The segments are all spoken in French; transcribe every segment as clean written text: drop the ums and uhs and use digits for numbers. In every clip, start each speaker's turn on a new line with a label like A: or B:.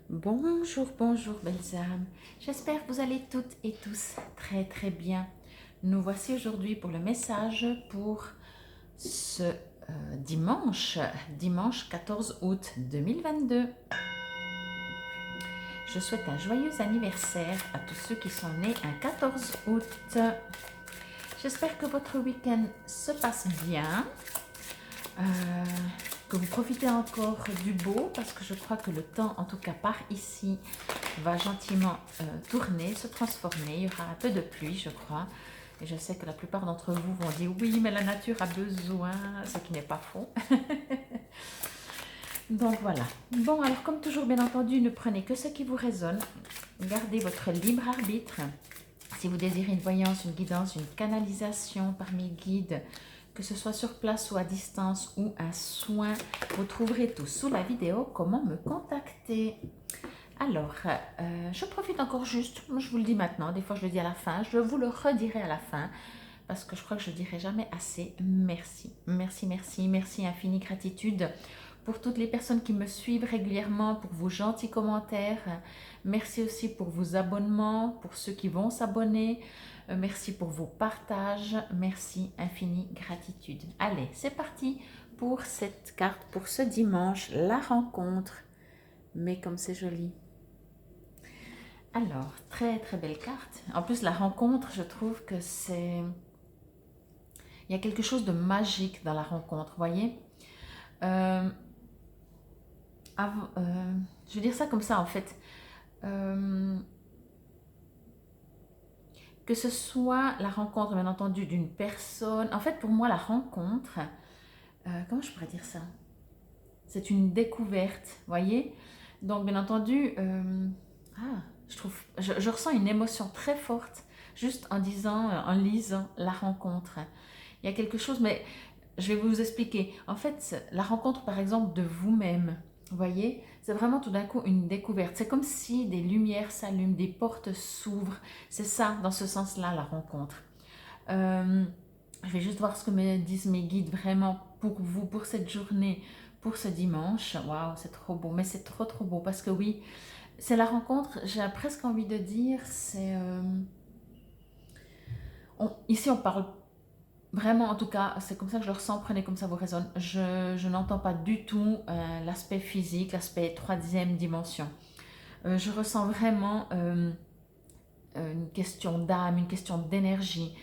A: Bonjour, bonjour belles âmes. J'espère que vous allez toutes et tous très très bien. Nous voici aujourd'hui pour le message pour ce dimanche 14 août 2022. Je souhaite un joyeux anniversaire à tous ceux qui sont nés un 14 août. J'espère que votre week-end se passe bien. Que vous profitez encore du beau parce que je crois que le temps, en tout cas par ici, va gentiment tourner, se transformer. Il y aura un peu de pluie, je crois. Et je sais que la plupart d'entre vous vont dire oui, mais la nature a besoin, ce qui n'est pas faux. Donc voilà. Bon, alors comme toujours, bien entendu, ne prenez que ce qui vous résonne. Gardez votre libre arbitre. Si vous désirez une voyance, une guidance, une canalisation par mes guides, que ce soit sur place ou à distance ou un soin, vous trouverez tout sous la vidéo comment me contacter. Alors, je profite encore juste, je vous le dis maintenant, des fois je le dis à la fin, je vous le redirai à la fin, parce que je crois que je ne dirai jamais assez merci. Merci, merci, merci, infinie gratitude pour toutes les personnes qui me suivent régulièrement, pour vos gentils commentaires. Merci aussi pour vos abonnements, pour ceux qui vont s'abonner. Merci pour vos partages. Merci, infinie gratitude. Allez, c'est parti pour cette carte, pour ce dimanche, la rencontre. Mais comme c'est joli. Alors, très très belle carte. En plus, la rencontre, je trouve que c'est... Il y a quelque chose de magique dans la rencontre, voyez. Je vais dire ça comme ça, en fait. Que ce soit la rencontre, bien entendu, d'une personne. En fait, pour moi, la rencontre, comment je pourrais dire ça? C'est une découverte, voyez. Donc, bien entendu, je ressens une émotion très forte juste en disant, en lisant la rencontre. Il y a quelque chose, mais je vais vous expliquer. En fait, la rencontre, par exemple, de vous-même, vous voyez, c'est vraiment tout d'un coup une découverte. C'est comme si des lumières s'allument, des portes s'ouvrent. C'est ça, dans ce sens-là, la rencontre. Je vais juste voir ce que me disent mes guides vraiment pour vous, pour cette journée, pour ce dimanche. Waouh, c'est trop beau, mais c'est trop trop beau parce que oui, c'est la rencontre, j'ai presque envie de dire, c'est... ici on parle vraiment, en tout cas, c'est comme ça que je le ressens, prenez comme ça vous résonne. Je n'entends pas du tout l'aspect physique, l'aspect troisième dimension. Je ressens vraiment une question d'âme, une question d'énergie.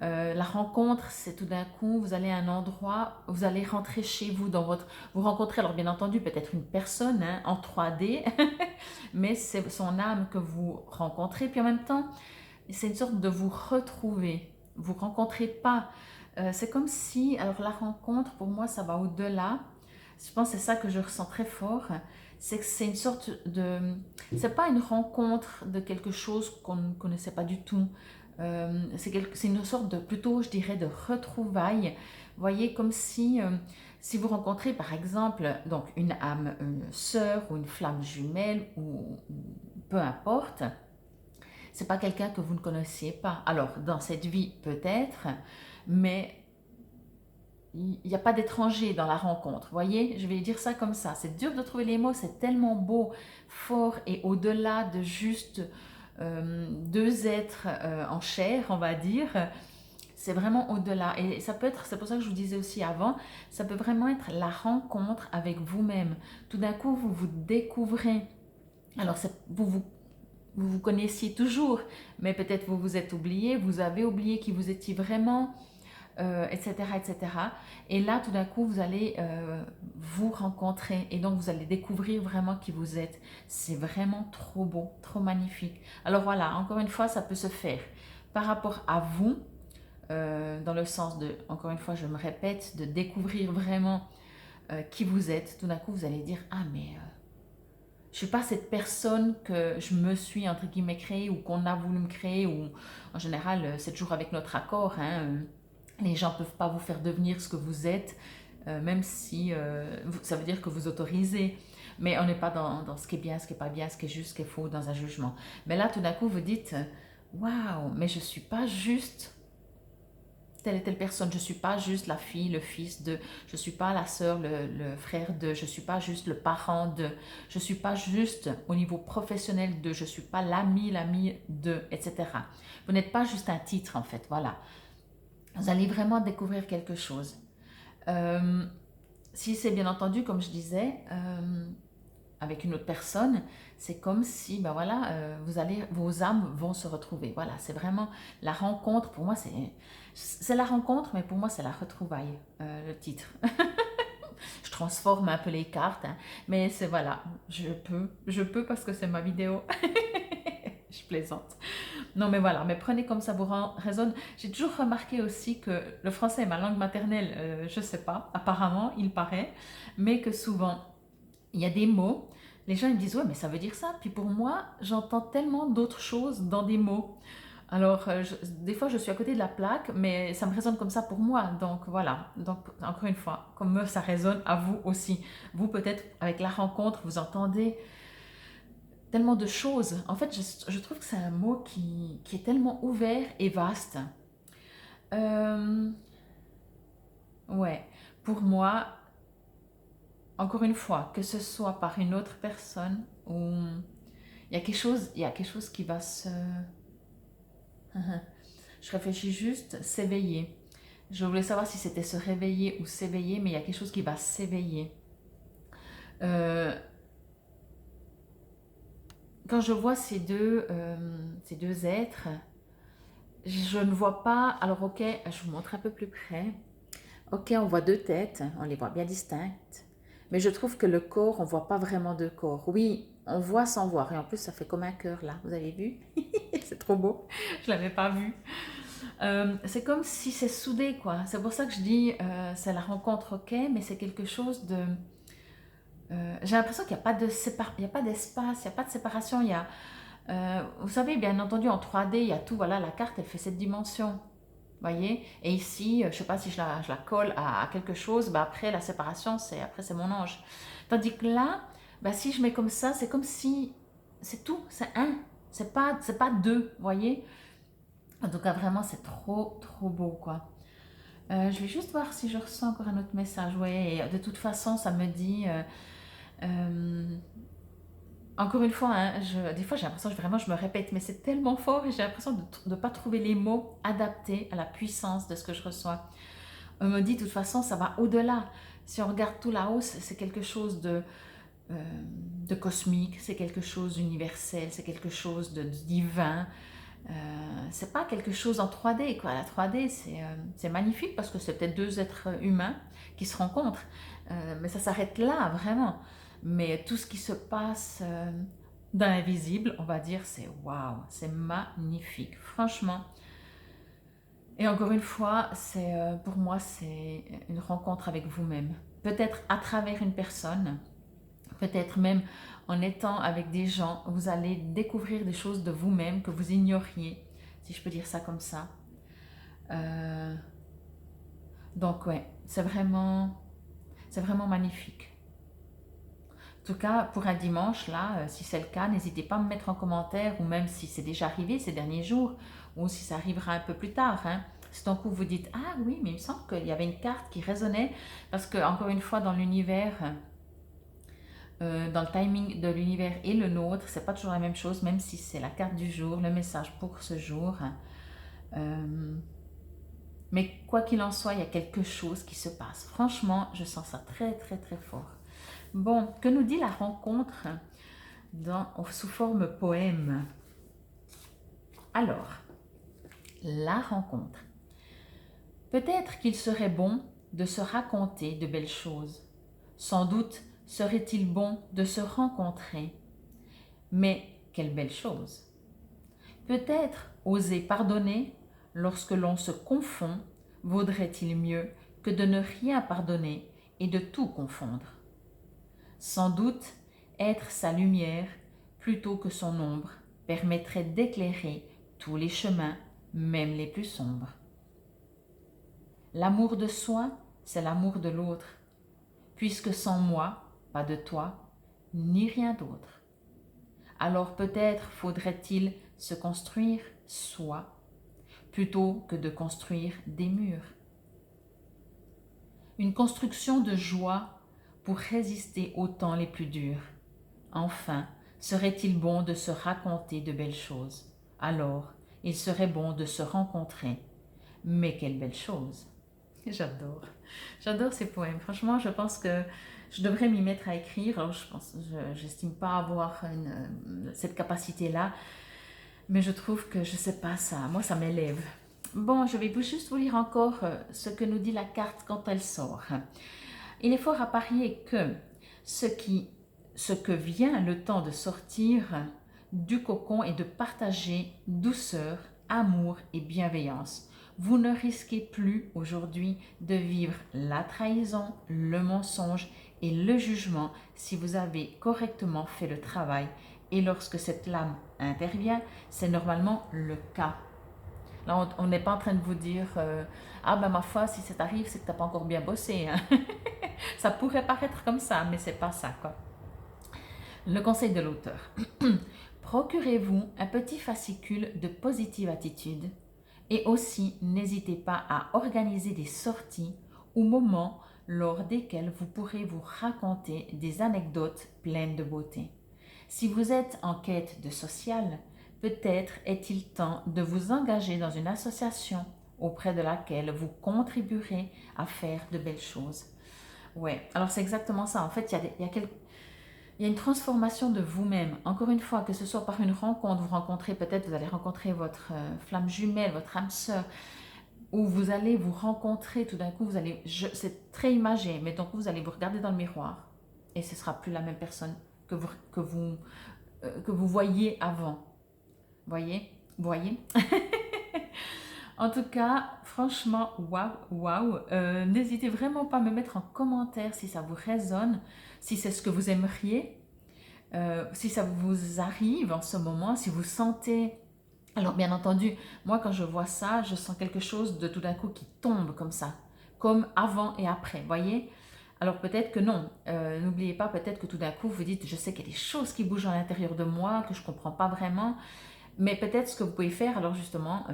A: La rencontre, c'est tout d'un coup, vous allez à un endroit, vous allez rentrer chez vous dans votre... Vous rencontrez, alors bien entendu, peut-être une personne hein, en 3D, mais c'est son âme que vous rencontrez. Puis en même temps, c'est une sorte de vous retrouver. Vous ne rencontrez pas. C'est comme si, alors la rencontre, pour moi, ça va au-delà. Je pense que c'est ça que je ressens très fort. C'est que c'est une sorte de... C'est pas une rencontre de quelque chose qu'on ne connaissait pas du tout. C'est une sorte de, plutôt, je dirais, de retrouvailles. Vous voyez, comme si vous rencontrez, par exemple, donc une âme, une sœur ou une flamme jumelle ou peu importe, c'est pas quelqu'un que vous ne connaissiez pas. Alors, dans cette vie, peut-être, mais il n'y a pas d'étranger dans la rencontre. Vous voyez, je vais dire ça comme ça. C'est dur de trouver les mots, c'est tellement beau, fort et au-delà de juste deux êtres en chair, on va dire. C'est vraiment au-delà. Et ça peut être, c'est pour ça que je vous disais aussi avant, ça peut vraiment être la rencontre avec vous-même. Tout d'un coup, vous vous découvrez. Alors, vous vous connaissiez toujours, mais peut-être vous vous êtes oublié, vous avez oublié qui vous étiez vraiment, etc., etc. Et là, tout d'un coup, vous allez vous rencontrer et donc vous allez découvrir vraiment qui vous êtes. C'est vraiment trop beau, trop magnifique. Alors voilà, encore une fois, ça peut se faire par rapport à vous, dans le sens de, encore une fois, je me répète, de découvrir vraiment qui vous êtes. Tout d'un coup, vous allez dire, ah mais... je ne suis pas cette personne que je me suis, entre guillemets, créée ou qu'on a voulu me créer, ou en général, c'est toujours avec notre accord. Hein, les gens ne peuvent pas vous faire devenir ce que vous êtes, même si ça veut dire que vous autorisez. Mais on n'est pas dans ce qui est bien, ce qui n'est pas bien, ce qui est juste, ce qui est faux, dans un jugement. Mais là, tout d'un coup, vous dites, waouh, mais je ne suis pas juste telle et telle personne. Je ne suis pas juste la fille, le fils de, je ne suis pas la sœur, le frère de, je ne suis pas juste le parent de, je ne suis pas juste au niveau professionnel de, je ne suis pas l'ami de, etc. Vous n'êtes pas juste un titre en fait, voilà. Vous allez vraiment découvrir quelque chose. Si c'est bien entendu, comme je disais, avec une autre personne, c'est comme si, ben voilà, vos âmes vont se retrouver. Voilà, c'est vraiment la rencontre. Pour moi, c'est la rencontre, mais pour moi, c'est la retrouvaille, le titre. Je transforme un peu les cartes, hein, mais c'est voilà, je peux parce que c'est ma vidéo. Je plaisante. Non, mais voilà, mais prenez comme ça vous résonne. J'ai toujours remarqué aussi que le français est ma langue maternelle, je sais pas, apparemment, il paraît, mais que souvent, il y a des mots, les gens ils me disent ouais mais ça veut dire ça, puis pour moi j'entends tellement d'autres choses dans des mots. Alors des fois je suis à côté de la plaque mais ça me résonne comme ça pour moi, donc voilà, donc encore une fois, comme ça résonne à vous aussi. Vous peut-être avec la rencontre vous entendez tellement de choses. En fait je trouve que c'est un mot qui est tellement ouvert et vaste. Euh, ouais, pour moi, encore une fois, que ce soit par une autre personne ou il y a quelque chose qui va se... Je réfléchis juste, s'éveiller. Je voulais savoir si c'était se réveiller ou s'éveiller, mais il y a quelque chose qui va s'éveiller. Euh, quand je vois ces deux êtres, je ne vois pas... Alors ok, je vous montre un peu plus près. Ok, on voit deux têtes, on les voit bien distinctes. Mais je trouve que le corps, on ne voit pas vraiment deux corps. Oui, on voit sans voir. Et en plus, ça fait comme un cœur là. Vous avez vu? C'est trop beau. Je ne l'avais pas vu. C'est comme si c'est soudé, quoi. C'est pour ça que je dis, c'est la rencontre, ok, mais c'est quelque chose de... j'ai l'impression qu'il n'y a pas il y a pas d'espace, il n'y a pas de séparation. Vous savez, bien entendu, en 3D, il y a tout. Voilà, la carte, elle fait cette dimension. Voyez, et ici, je ne sais pas si je la colle à quelque chose, bah après la séparation, après c'est mon ange. Tandis que là, bah si je mets comme ça, c'est comme si c'est tout, c'est un, c'est pas deux, voyez. En tout cas, vraiment, c'est trop, trop beau, quoi. Je vais juste voir si je ressens encore un autre message. Ouais, et de toute façon, ça me dit... euh, encore une fois, hein, des fois j'ai l'impression que vraiment je me répète, mais c'est tellement fort et j'ai l'impression de ne pas trouver les mots adaptés à la puissance de ce que je reçois. On me dit de toute façon ça va au-delà. Si on regarde tout là-haut, c'est quelque chose de cosmique, c'est quelque chose d'universel, c'est quelque chose de divin. C'est pas quelque chose en 3D, quoi. La 3D c'est magnifique parce que c'est peut-être deux êtres humains qui se rencontrent, mais ça s'arrête là vraiment. Mais tout ce qui se passe dans l'invisible, on va dire, c'est waouh, c'est magnifique, franchement. Et encore une fois, pour moi, c'est une rencontre avec vous-même. Peut-être à travers une personne, peut-être même en étant avec des gens, vous allez découvrir des choses de vous-même que vous ignoriez, si je peux dire ça comme ça. Euh, donc ouais, c'est vraiment magnifique. En tout cas, pour un dimanche, là, si c'est le cas, n'hésitez pas à me mettre en commentaire, ou même si c'est déjà arrivé ces derniers jours, ou si ça arrivera un peu plus tard. Hein. Si d'un coup vous dites, ah oui, mais il me semble qu'il y avait une carte qui résonnait, parce que encore une fois, dans l'univers, dans le timing de l'univers et le nôtre, c'est pas toujours la même chose, même si c'est la carte du jour, le message pour ce jour. Mais quoi qu'il en soit, il y a quelque chose qui se passe. Franchement, je sens ça très, très, très fort. Bon, que nous dit la rencontre sous forme poème? Alors, la rencontre. Peut-être qu'il serait bon de se raconter de belles choses. Sans doute serait-il bon de se rencontrer. Mais quelle belle chose! Peut-être oser pardonner lorsque l'on se confond vaudrait-il mieux que de ne rien pardonner et de tout confondre. Sans doute, être sa lumière plutôt que son ombre permettrait d'éclairer tous les chemins, même les plus sombres. L'amour de soi, c'est l'amour de l'autre, puisque sans moi, pas de toi, ni rien d'autre. Alors peut-être faudrait-il se construire soi, plutôt que de construire des murs. Une construction de joie pour résister aux temps les plus durs. Enfin, serait-il bon de se raconter de belles choses? Alors, il serait bon de se rencontrer. Mais quelle belle chose! J'adore. J'adore ces poèmes. Franchement, je pense que je devrais m'y mettre à écrire. Alors, j'estime pas avoir cette capacité-là, mais je trouve que je sais pas ça. Moi, ça m'élève. Bon, je vais juste vous lire encore ce que nous dit la carte quand elle sort. Il est fort à parier que ce que vient le temps de sortir du cocon et de partager douceur, amour et bienveillance. Vous ne risquez plus aujourd'hui de vivre la trahison, le mensonge et le jugement si vous avez correctement fait le travail. Et lorsque cette lame intervient, c'est normalement le cas. Là, on n'est pas en train de vous dire ah ben ma foi, si ça t'arrive, c'est que tu n'as pas encore bien bossé. Hein. Ça pourrait paraître comme ça, mais c'est pas ça, quoi. Le conseil de l'auteur. Procurez-vous un petit fascicule de positive attitude et aussi n'hésitez pas à organiser des sorties ou moments lors desquels vous pourrez vous raconter des anecdotes pleines de beauté. Si vous êtes en quête de social, peut-être est-il temps de vous engager dans une association auprès de laquelle vous contribuerez à faire de belles choses. Ouais, alors c'est exactement ça. En fait, il y a une transformation de vous-même. Encore une fois, que ce soit par une rencontre, vous allez rencontrer votre flamme jumelle, votre âme sœur, ou vous allez vous rencontrer, tout d'un coup, c'est très imagé, mais donc vous allez vous regarder dans le miroir et ce ne sera plus la même personne que vous voyiez avant. Voyez. En tout cas, franchement, waouh. N'hésitez vraiment pas à me mettre en commentaire si ça vous résonne, si c'est ce que vous aimeriez, si ça vous arrive en ce moment, si vous sentez... Alors bien entendu, moi quand je vois ça, je sens quelque chose de tout d'un coup qui tombe comme ça, comme avant et après, voyez? Alors peut-être que non, n'oubliez pas, peut-être que tout d'un coup vous dites, je sais qu'il y a des choses qui bougent à l'intérieur de moi, que je ne comprends pas vraiment, mais peut-être ce que vous pouvez faire, alors justement,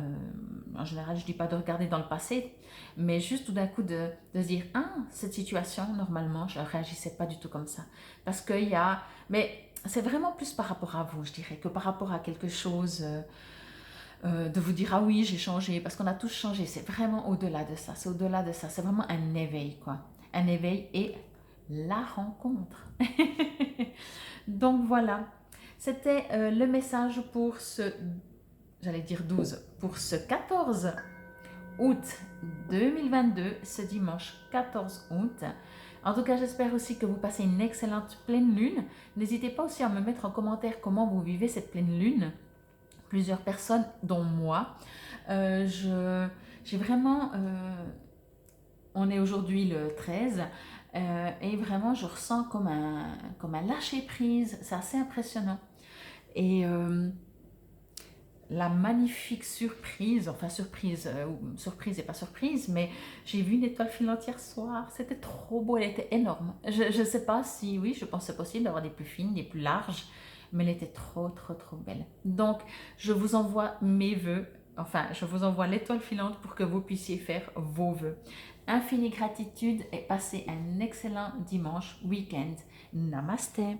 A: en général je ne dis pas de regarder dans le passé, mais juste tout d'un coup de se dire, ah, cette situation, normalement, je ne réagissais pas du tout comme ça. Parce qu'il y a... Mais c'est vraiment plus par rapport à vous, je dirais, que par rapport à quelque chose... de vous dire, ah oui, j'ai changé, parce qu'on a tous changé. C'est vraiment au-delà de ça. C'est au-delà de ça. C'est vraiment un éveil, quoi. Un éveil et la rencontre. Donc voilà. C'était le message pour j'allais dire 12, pour ce 14 août 2022, ce dimanche 14 août. En tout cas, j'espère aussi que vous passez une excellente pleine lune. N'hésitez pas aussi à me mettre en commentaire comment vous vivez cette pleine lune. Plusieurs personnes, dont moi. J'ai vraiment... on est aujourd'hui le 13 et vraiment je ressens comme un lâcher-prise. C'est assez impressionnant. Et la magnifique surprise, enfin surprise et pas surprise, mais j'ai vu une étoile filante hier soir. C'était trop beau, elle était énorme. Je ne sais pas si, oui, je pense que c'est possible d'avoir des plus fines, des plus larges, mais elle était trop belle. Donc, je vous envoie mes vœux, enfin, je vous envoie l'étoile filante pour que vous puissiez faire vos vœux. Infinie gratitude et passez un excellent dimanche, week-end. Namasté.